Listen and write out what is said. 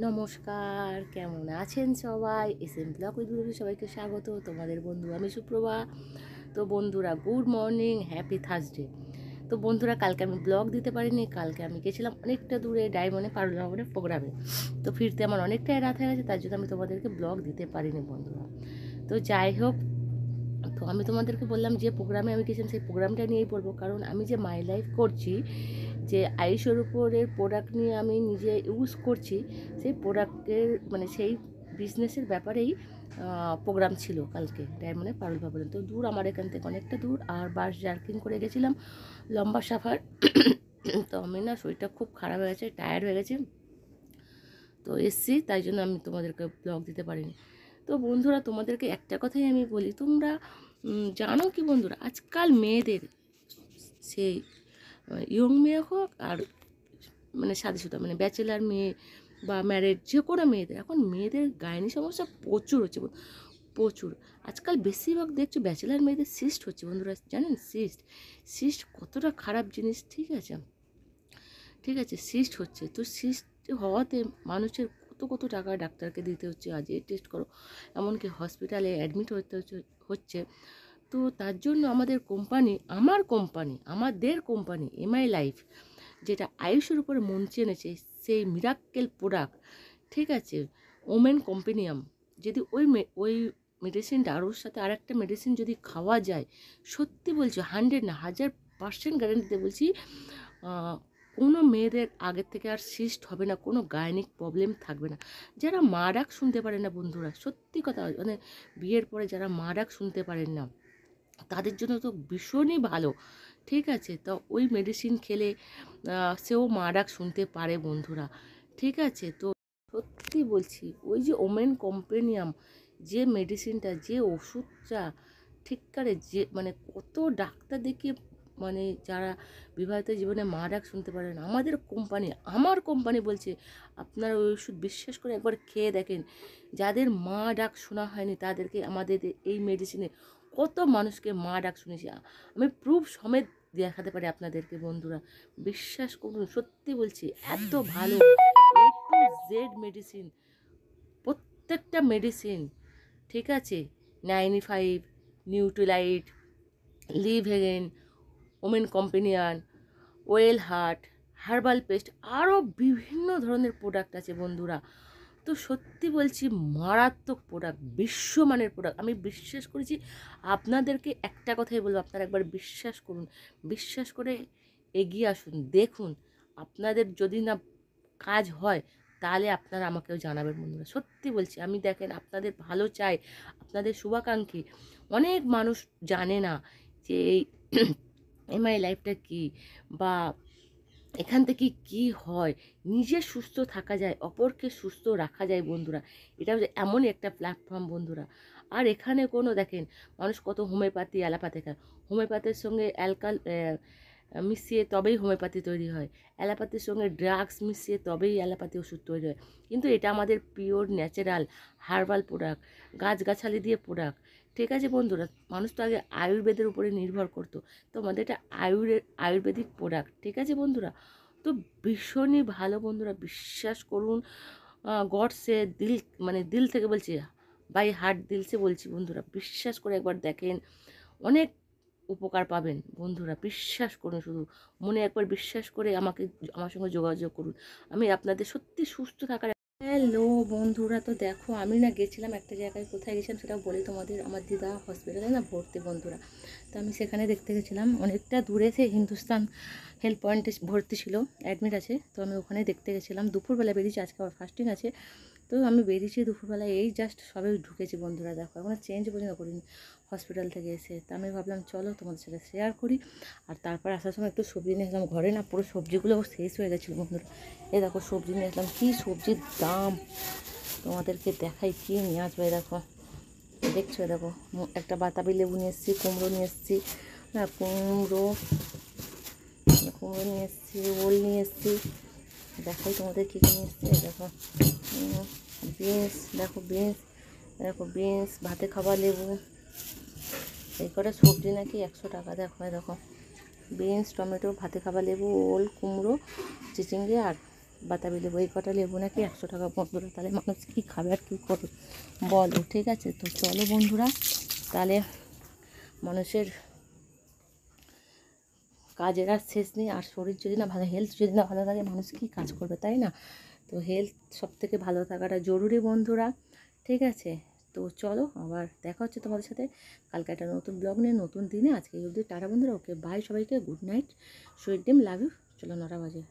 নমস্কার, কেমন আছেন সবাই? এসএম ব্লগ উইথ ব্লগে সবাইকে স্বাগত। তোমাদের বন্ধু আমি সুপ্রভা। তো বন্ধুরা, গুড মর্নিং, হ্যাপি থার্সডে। তো বন্ধুরা, কালকে আমি ব্লগ দিতে পারিনি। কালকে আমি গেছিলাম অনেকটা দূরে ডায়মন্ডে পারুল ভবনের প্রোগ্রামে। তো ফিরতে আমার অনেকটাই রাত হয়ে গেছে, তার জন্য আমি তোমাদেরকে ব্লগ দিতে পারিনি বন্ধুরা। তো যাই হোক, তো আমি তোমাদেরকে বললাম যে প্রোগ্রামে আমি গেছিলাম সেই প্রোগ্রামটা নিয়েই বলবো, কারণ আমি যে মাই লাইফ করছি, যে আয়ুষের উপরের প্রোডাক্ট নিয়ে আমি নিজে ইউজ করছি, সেই প্রোডাক্টের মানে সেই বিজনেসের ব্যাপারেই প্রোগ্রাম ছিল কালকে ডায়মন্ডে পারুল ভবনে। তো দূর আমার এখান থেকে অনেকটা দূর, আর বাস জার্কিং করে গেছিলাম, লম্বা সাফার। তো আমি না শরীরটা খুব খারাপ হয়ে গেছে, টায়ার্ড হয়ে গেছে, তো এসছি, তাই জন্য আমি তোমাদেরকে ব্লগ দিতে পারিনি। তো বন্ধুরা, তোমাদেরকে একটা কথাই আমি বলি, তোমরা জানো কি বন্ধুরা, আজকাল মেয়েদের, সেই ইয়ং মেয়ে হোক আর মানে শাদিশুদা মানে ব্যাচেলার মেয়ে বা ম্যারেড, যে কোনো মেয়েদের, এখন মেয়েদের গাইনি সমস্যা প্রচুর হচ্ছে, প্রচুর। আজকাল বেশিরভাগ দেখছো ব্যাচেলার মেয়েদের সিস্ট হচ্ছে বন্ধুরা, জানেন? সিস্ট সিস্ট কতটা খারাপ জিনিস, ঠিক আছে? ঠিক আছে, সিস্ট হচ্ছে, তো সিস্ট হওয়াতে মানুষের কত টাকা ডাক্তারকে দিতে হচ্ছে, আজ এই টেস্ট করো, এমনকি হসপিটালে অ্যাডমিট হচ্ছে। তো তার জন্য আমাদের কোম্পানি, আমাদের কোম্পানি এমআই লাইফ, যেটা আয়ুষের উপরে মঞ্চে এনেছে, সেই মিরাক্কেল প্রোডাক্ট, ঠিক আছে, ওমেন কম্পেনিয়াম, যদি ওই মেডিসিনটা আর ওর সাথে আর একটা মেডিসিন যদি খাওয়া যায়, সত্যি বলছি, 100 না 1000% গ্যারেন্টিতে বলছি, কোনো মেয়েদের আগের থেকে আর সিস্ট হবে না, কোনো গাইনিক প্রবলেম থাকবে না। যারা মা ডাক শুনতে পারে না বন্ধুরা, সত্যি কথা, মানে বিয়ের পরে যারা মা ডাক শুনতে পারেন না, তাদের জন্য তো ভীষণই ভালো, ঠিক আছে? তো ওই মেডিসিন খেলে সেও মা ডাক শুনতে পারে বন্ধুরা, ঠিক আছে? তো সত্যি বলছি, ওই যে ওমেন কম্পেনিয়াম, যে মেডিসিনটা, যে ওষুধটা, ঠিককারে যে মানে কত ডাক্তার দেখিয়ে, মানে যারা বিবাহিত জীবনে মা ডাক শুনতে পারে না, আমার কোম্পানি বলছে, আপনারা ওই ওষুধ বিশ্বাস করে একবার খেয়ে দেখেন। যাদের মা ডাক শোনা হয়নি তাদেরকে আমাদের এই মেডিসিনে কত মানুষকে মা ডাক শুনেছি, আমি প্রুফ সমেত দেখাতে পারি আপনাদেরকে বন্ধুরা, বিশ্বাস করুন, সত্যি বলছি, এত ভালো। A to Z মেডিসিন, প্রত্যেকটা মেডিসিন, ঠিক আছে, 95, নিউট্রিলাইট, লিভহেগেন, women companion, well heart, herbal paste, আরও বিভিন্ন ধরনের প্রোডাক্ট আছে বন্ধুরা। তো সত্যি বলছি, মারাত্মক প্রোডাক্ট, বিশ্বমানের প্রোডাক্ট, আমি বিশ্বাস করেছি। আপনাদেরকে একটা কথাই বলবো, আপনারা একবার বিশ্বাস করুন, বিশ্বাস করে এগিয়ে আসুন, দেখুন, আপনাদের যদি না কাজ হয়, তাহলে আপনারা আমাকেও জানাবেন বন্ধুরা, সত্যি বলছি। আমি দেখেন, আপনাদের ভালো চাই, আপনাদের শুভাকাঙ্ক্ষী। অনেক মানুষ জানে না যে এই এমআই লাইফটা কী, বা এখান থেকে কি হয়, নিজে সুস্থ থাকা যায়, অপরকে সুস্থ রাখা যায় বন্ধুরা। এটা হচ্ছে এমনই একটা প্ল্যাটফর্ম বন্ধুরা। আর এখানে কোনো দেখেন, মানুষ কত হোমিওপ্যাথি অ্যালোপ্যাথি খায়, হোমিওপ্যাথির সঙ্গে মিশিয়ে তবেই হোমিওপ্যাথি তৈরি হয়, অ্যালোপ্যাথির সঙ্গে ড্রাগস মিশিয়ে তবেই অ্যালোপ্যাথি ওষুধ তৈরি হয়। কিন্তু এটা আমাদের পিওর ন্যাচারাল হার্বাল প্রোডাক্ট, গাছগাছালি দিয়ে প্রোডাক্ট, ঠিক আছে বন্ধুরা? মানুষ তো আগে আয়ুর্বেদের উপরে নির্ভর করতো, তো আমাদের এটা আয়ুর্বেদিক প্রোডাক্ট, ঠিক আছে বন্ধুরা? তো ভীষণই ভালো বন্ধুরা, বিশ্বাস করুন, গডসে দিল, মানে দিল থেকে বলছি, বাই হার্ট দিলসে বলছি বন্ধুরা, বিশ্বাস করে একবার দেখেন, অনেক উপকার পাবেন বন্ধুরা, বিশ্বাস করুন, শুধু মনে একবার বিশ্বাস করে আমার সঙ্গে যোগাযোগ করুন, আমি আপনাদের সত্যি সুস্থ থাকার। হ্যালো বন্ধুরা, তো দেখো, আমি না গেছিলাম একটা জায়গায়, কোথায় গেছিলাম সেটাও বলি তোমাদের, আমার দিদা হসপিটালে না ভর্তি বন্ধুরা। তো আমি সেখানে দেখতে গেছিলাম, অনেকটা দূরে, সে হিন্দুস্তান হেলথ পয়েন্টে ভর্তি ছিল, অ্যাডমিট আছে। তো আমি ওখানে দেখতে গেছিলাম, দুপুরবেলা বেরিয়েছি, আজকে আবার ফাস্টিং আছে। তো আমি বেরিয়েছি দুপুরবেলায়, এই জাস্ট সবে ঢুকেছি বন্ধুরা, দেখো এখনও চেঞ্জ পর্যন্ত করিনি হসপিটাল থেকে এসে। তো আমি ভাবলাম চলো তোমাদের সাথে শেয়ার করি। আর তারপর আসার সময় একটু সবজি নিয়ে আসলাম ঘরে, না পুরো সবজিগুলো শেষ হয়ে গেছিলো বন্ধুরা। এই দেখো সবজি নিয়ে আসলাম, কী সবজির দাম তোমাদেরকে দেখাই, কী নিয়ে আসবে, দেখো, দেখছো, দেখো, একটা বাতাবি লেবু নিয়ে এসেছি, কুমড়ো নিয়ে এসেছি, না কুমড়ো নিয়ে এসেছি, ওল নিয়ে এসেছি, দেখাই তোমাদের কী কী নিয়ে এসেছি। দেখো বিনস, দেখো বিনস, ভাতে খাওয়া লেবু, এই কটা সবজি নাকি 100 টাকা। দেখো দেখো, বিনস, টমেটো, ভাতে খাওয়া লেবু, ওল, কুমড়ো, চিচিঙ্গে আর বাতাবি লেবু, এই কটা লেবু নাকি 100 টাকা বন্ধুরা। তাহলে মানুষ কী খাবে আর কী করবে বলো, ঠিক আছে? তো চলো বন্ধুরা, তাহলে মানুষের কাজের আর শেষ নেই। আর শরীর যদি না ভালো, হেলথ যদি না ভালো থাকে, মানুষ কী কাজ করবে, তাই না? তো হেলথ সবথেকে ভালো থাকাটা জরুরি বন্ধুরা, ঠিক আছে? তো চলো, আবার দেখা হচ্ছে তোমাদের সাথে কালকে একটা নতুন ব্লগ নিয়ে, নতুন দিনে। আজকে এই অবধি টাটা বন্ধুরা, ওকে বাই সবাইকে, good night, sweet dream, love you. চলো 9টা বাজে।